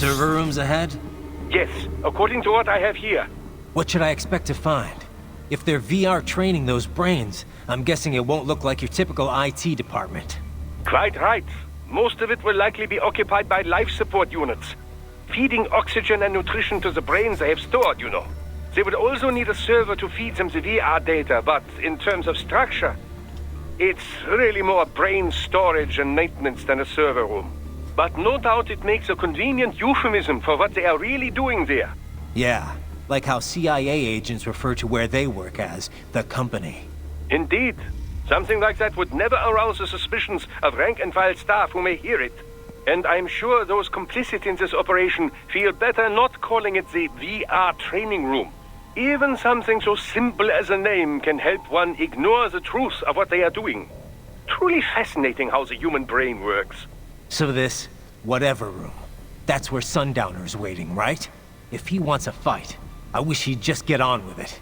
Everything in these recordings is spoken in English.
server rooms ahead? Yes, according to what I have here. What should I expect to find? If they're VR training those brains, I'm guessing it won't look like your typical IT department. Quite right. Most of it will likely be occupied by life support units. Feeding oxygen and nutrition to the brains they have stored, you know. They would also need a server to feed them the VR data, but in terms of structure, it's really more brain storage and maintenance than a server room. But no doubt it makes a convenient euphemism for what they are really doing there. Yeah, like how CIA agents refer to where they work as the company. Indeed. Something like that would never arouse the suspicions of rank-and-file staff who may hear it. And I'm sure those complicit in this operation feel better not calling it the VR training room. Even something so simple as a name can help one ignore the truth of what they are doing. Truly fascinating how the human brain works. So this, whatever room, that's where Sundowner's waiting, right? If he wants a fight, I wish he'd just get on with it.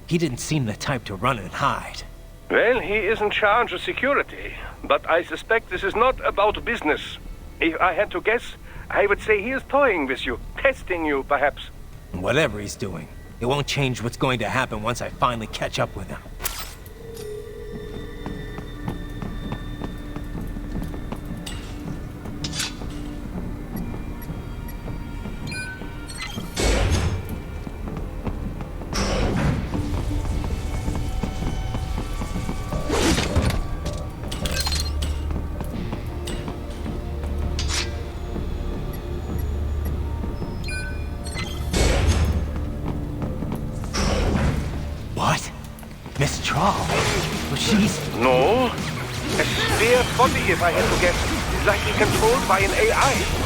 He didn't seem the type to run and hide. Well, he is in charge of security, but I suspect this is not about business. If I had to guess, I would say he is toying with you, testing you, perhaps. Whatever he's doing, it won't change what's going to happen once I finally catch up with him. What? Mistral? Well, she's... No. A spare body, if I had to guess. Likely controlled by an AI.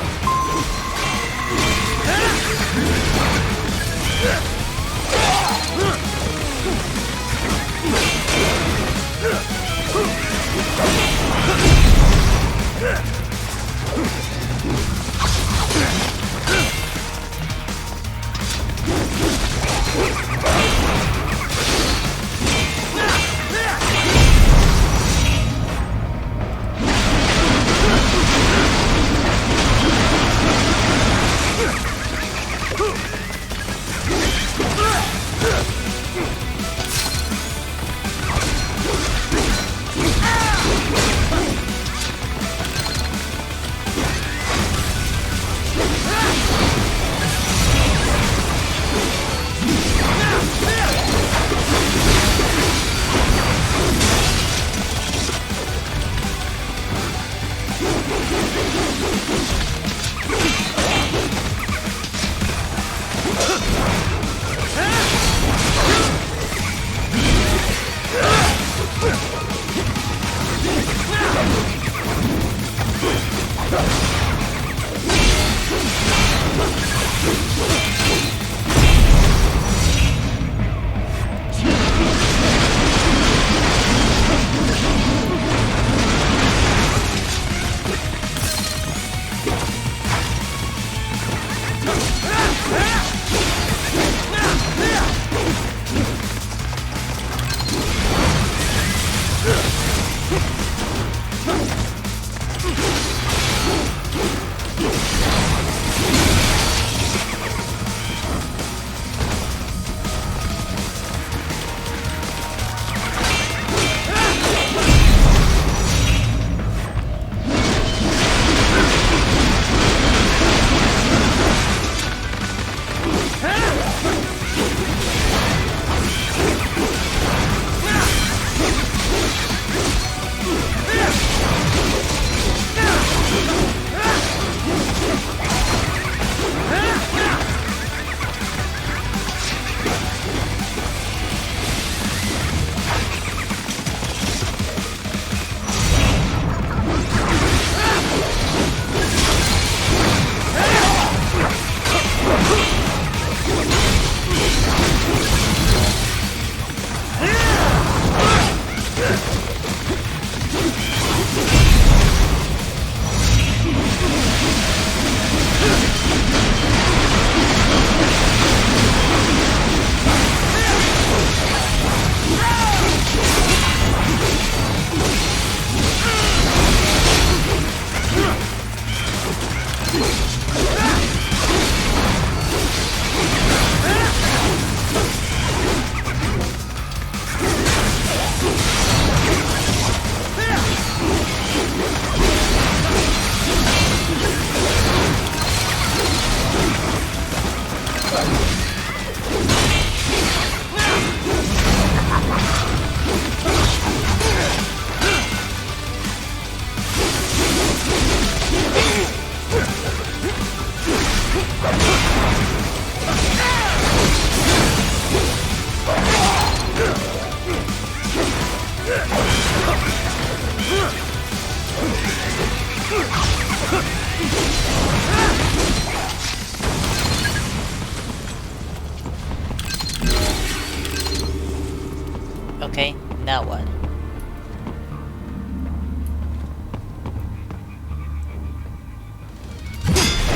Okay, now what?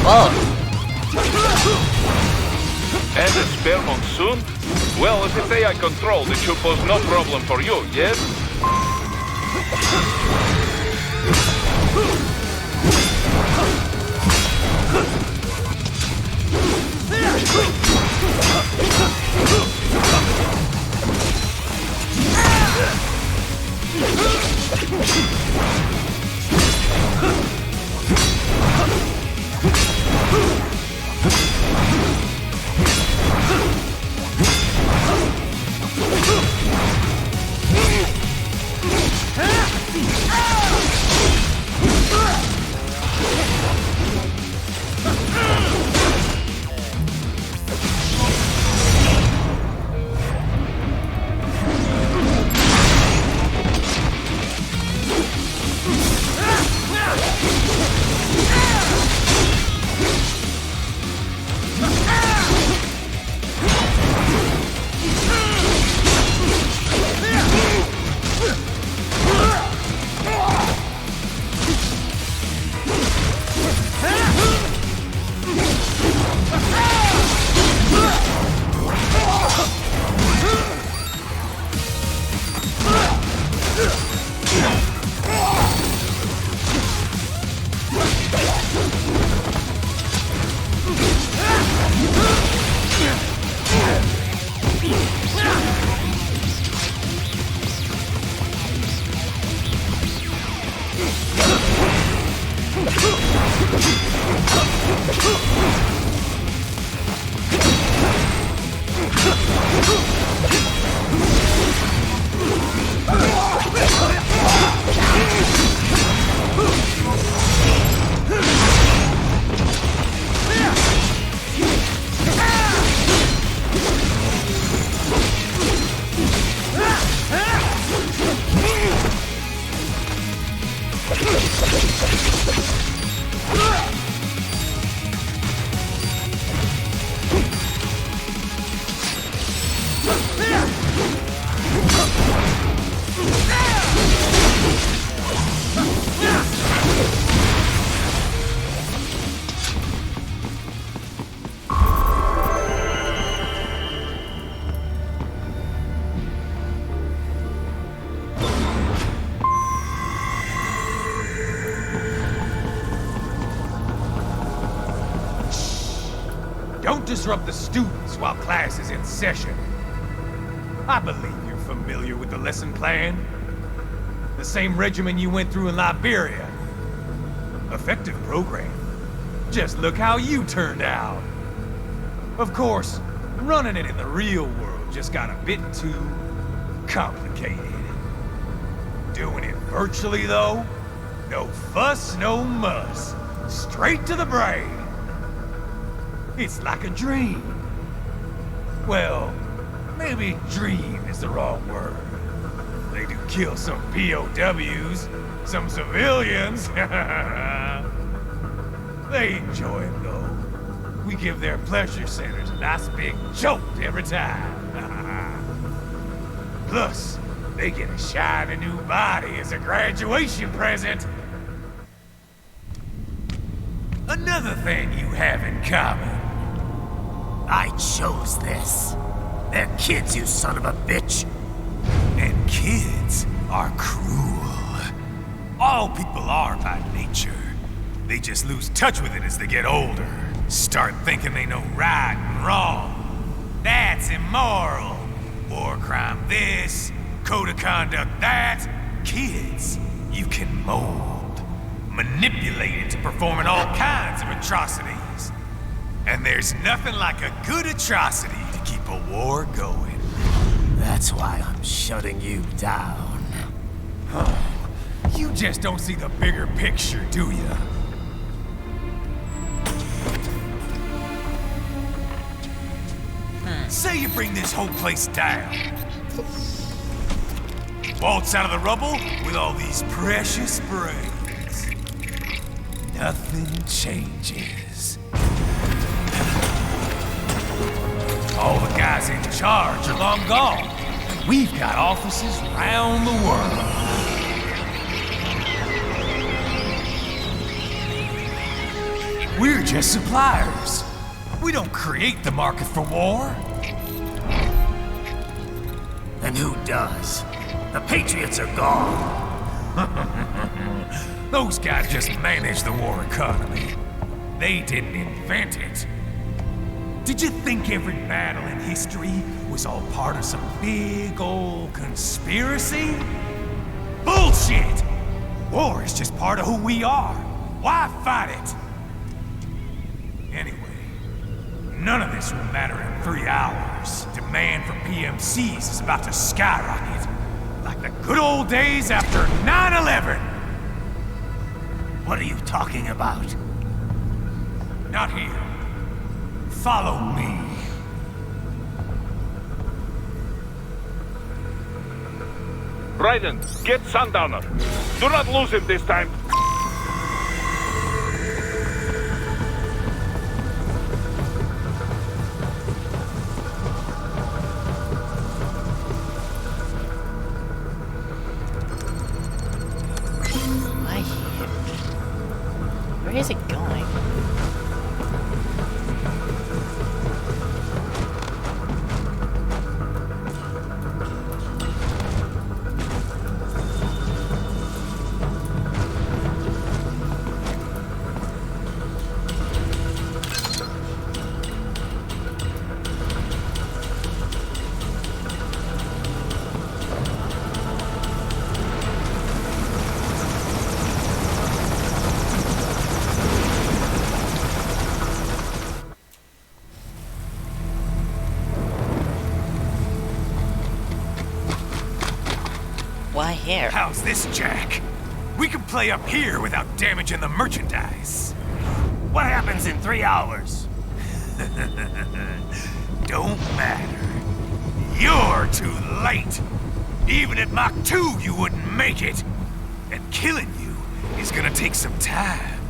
Whoa! And a spare Monsoon? Well, as if AI controlled, it should pose no problem for you, yes? Don't disrupt the students while class is in session. I believe you're familiar with the lesson plan. The same regimen you went through in Liberia. Effective program. Just look how you turned out. Of course, running it in the real world just got a bit too complicated. Doing it virtually, though, no fuss, no muss. Straight to the brain. It's like a dream. Well, maybe dream is the wrong word. They do kill some POWs, some civilians. They enjoy it, though. We give their pleasure centers a nice big jolt every time. Plus, they get a shiny new body as a graduation present. Another thing you have in common. I chose this. They're kids, you son of a bitch. And kids are cruel. All people are by nature. They just lose touch with it as they get older. Start thinking they know right and wrong. That's immoral. War crime this, code of conduct that. Kids, you can mold. Manipulate it to performing all kinds of atrocities. And there's nothing like a good atrocity to keep a war going. That's why I'm shutting you down. You just don't see the bigger picture, do you? Say you bring this whole place down. Waltz out of the rubble with all these precious brains. Nothing changes. All the guys in charge are long gone. We've got offices around the world. We're just suppliers. We don't create the market for war. And who does? The Patriots are gone. Those guys just manage the war economy. They didn't invent it. Did you think every battle in history was all part of some big old conspiracy? Bullshit! War is just part of who we are. Why fight it? Anyway, none of this will matter in 3 hours. Demand for PMCs is about to skyrocket. Like the good old days after 9/11. What are you talking about? Not here. Follow me. Raiden, get Sundowner. Do not lose him this time. Where is it going? Why here? How's this, Jack? We can play up here without damaging the merchandise. What happens in 3 hours? Don't matter. You're too late. Even at Mach 2, you wouldn't make it. And killing you is gonna take some time.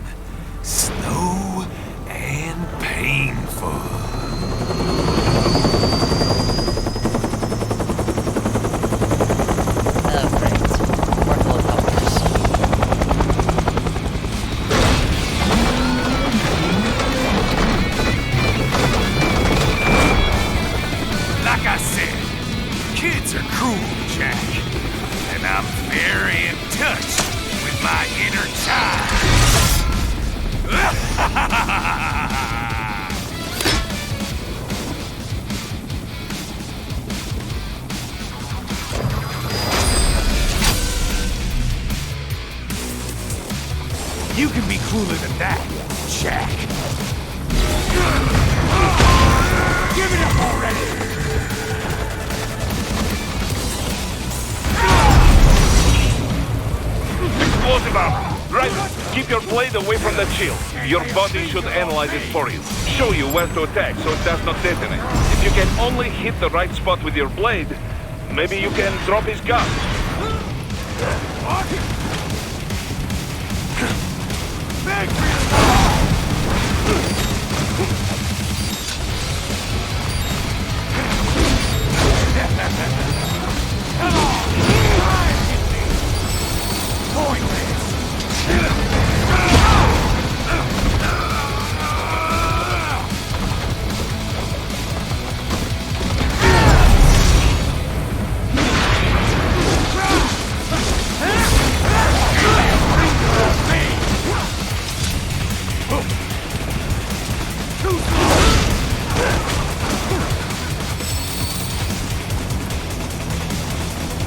Slow and painful. Oh, great. More helicopters. Like I said, kids are cool, Jack. And I'm very in touch with my inner child. You can be cooler than that, Jack. Give it up already! Explosive armor. Raiden, keep your blade away from that shield. Your body should analyze it for you. Show you where to attack so it does not detonate. If you can only hit the right spot with your blade, maybe you can drop his gun.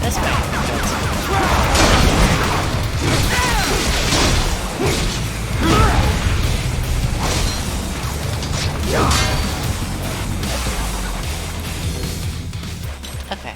This way. Okay.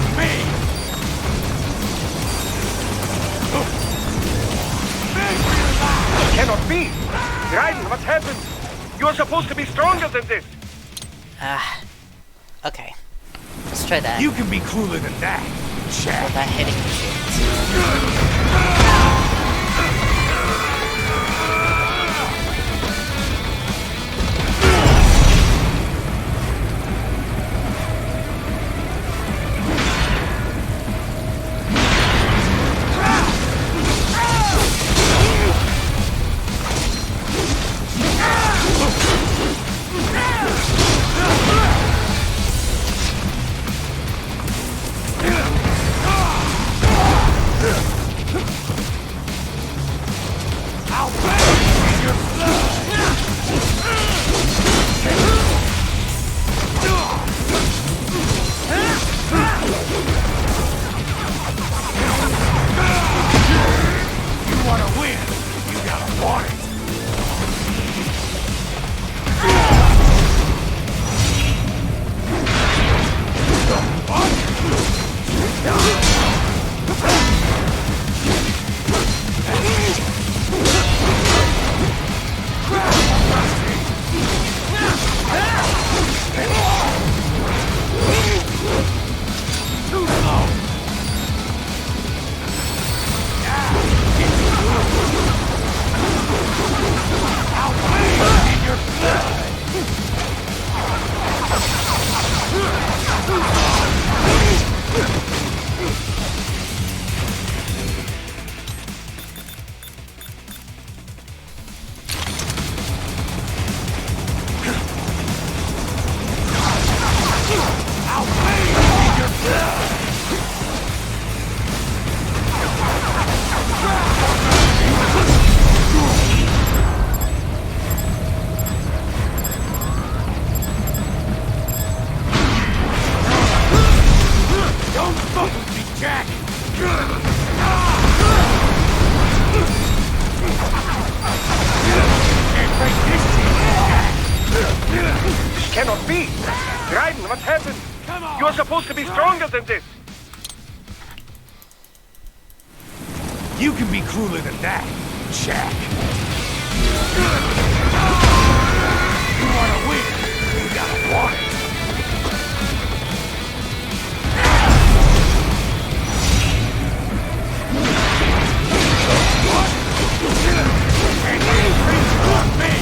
on me! It cannot be! Raiden, what happened? You are supposed to be stronger than this! Okay. Let's try that. You can be crueler than that, Shaq. Without hitting the shields. Cannot be! Raiden, what happened? You are supposed to be stronger than this! You can be crueler than that, Shaq. You wanna win, you gotta want it. And you bring on me!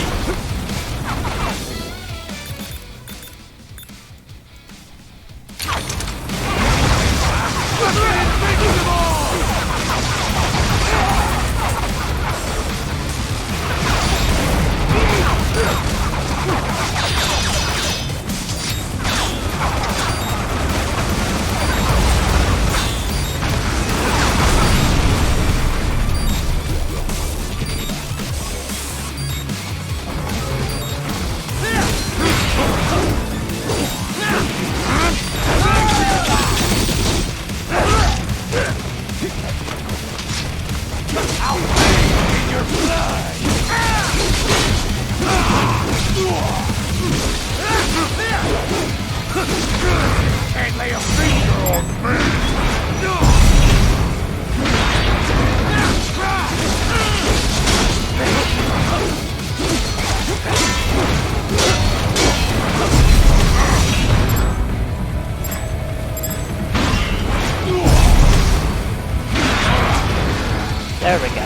There we go.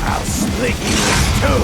I'll split you in two!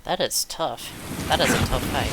That is tough. That is a tough fight.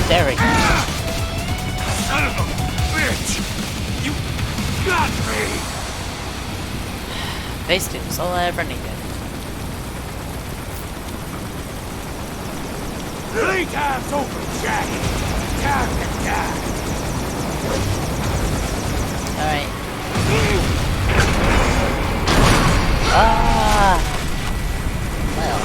There we go. Son of a bitch! You got me! Base 2 is all I ever needed. Playtime's over, Jack! Time to die! Alright. Ah! Well.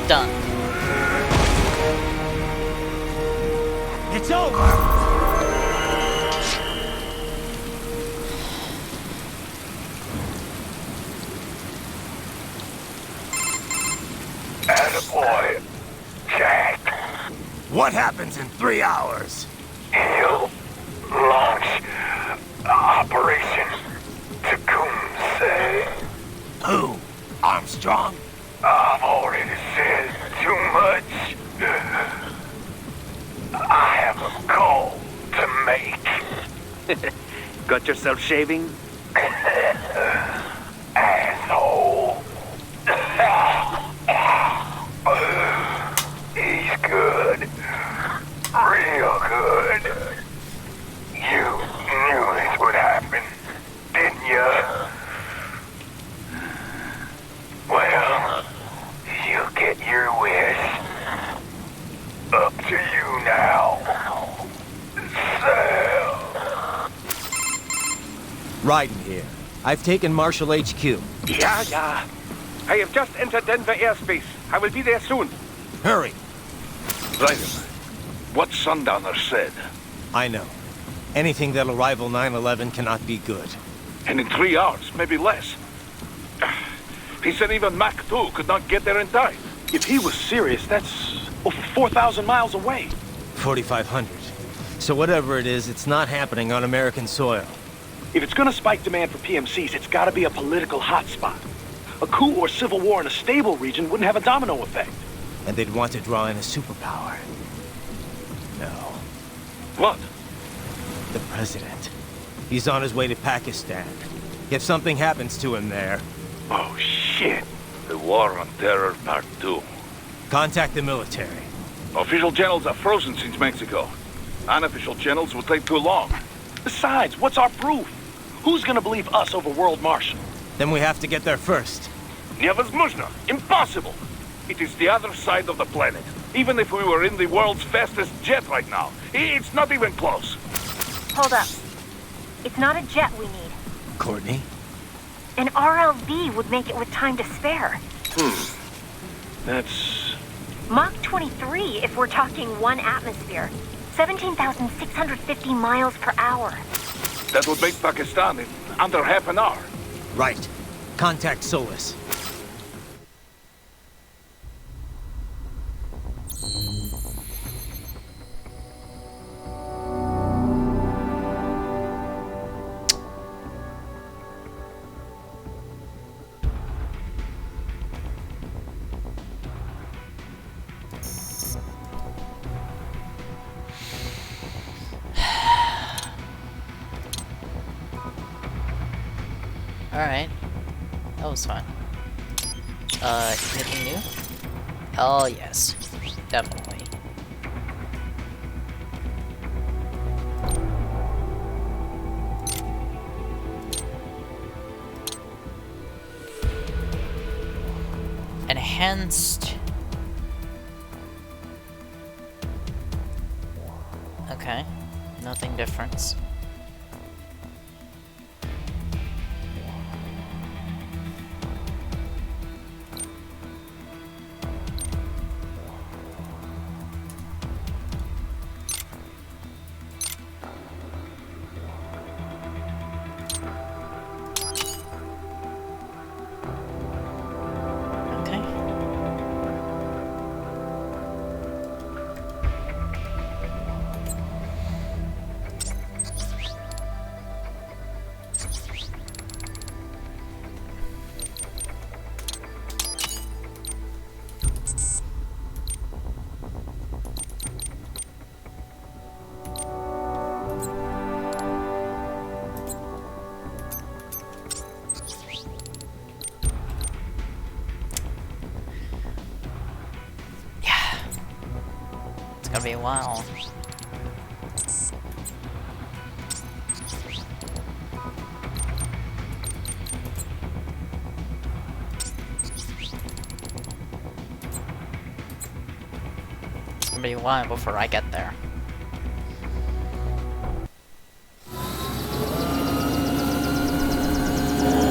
Done. It's over! Attaboy, Jack. What happens in 3 hours? He'll launch Operation Tecumseh. Who? Armstrong? I've already said too much. I have a call to make. Got yourself shaving? Asshole. He's good. Real good. You knew this would happen, didn't you? Well, you get your wish. Up to you now. Sam. Raiden here. I've taken Marshall HQ. Yeah. I have just entered Denver airspace. I will be there soon. Hurry. Raiden, what Sundowner said. I know. Anything that'll rival 9/11 cannot be good. And in 3 hours, maybe less. He said even Mach 2 could not get there in time. If he was serious, that's over 4,000 miles away. 4,500. So whatever it is, it's not happening on American soil. If it's gonna spike demand for PMCs, it's gotta be a political hotspot. A coup or civil war in a stable region wouldn't have a domino effect. And they'd want to draw in a superpower. No. What? The president. He's on his way to Pakistan. If something happens to him there, Oh, shit. The War on Terror Part 2. contact the military. Official channels are frozen since Mexico. Unofficial channels will take too long. Besides, what's our proof? Who's gonna believe us over World Marshal? Then we have to get there first. Невозможно. Impossible. It is the other side of the planet. Even if we were in the world's fastest jet right now, it's not even close. Hold up. It's not a jet we need. Courtney? An RLV would make it with time to spare. That's... Mach 23 if we're talking 1 atmosphere. 17,650 miles per hour. That would make Pakistan in under half an hour. Right. Contact Solus. Alright. That was fun. Anything new? Oh, yes. Definitely. Enhanced. Okay. Nothing different. Gonna be a while. It's gonna be a while before I get there.